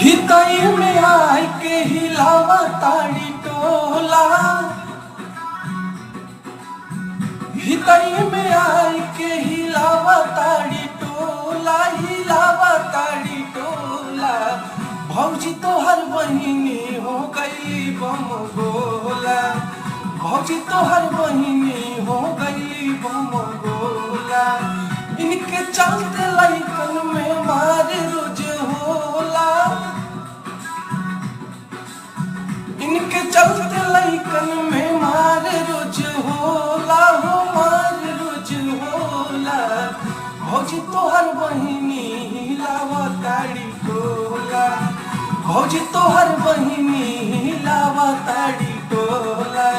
हितई में आय के हिलावा ताड़ी टोला, हितई में आय के हिलावा ताड़ी टोला, हिलावा ताड़ी टोला। भौजी तोहर बहिनी हो गई बम गोला, भौजी तोहर बहिनी हो गई बम गोला। इनके चलते लइकन में मार रोज होला, इनके चलते लइकन में मार रोज होला, हो मार रोज होला। भौजी तोहर बहिनी हिलावा ताड़ी टोला, भौजी तोहर बहिनी हिलावा ताड़ी टोला।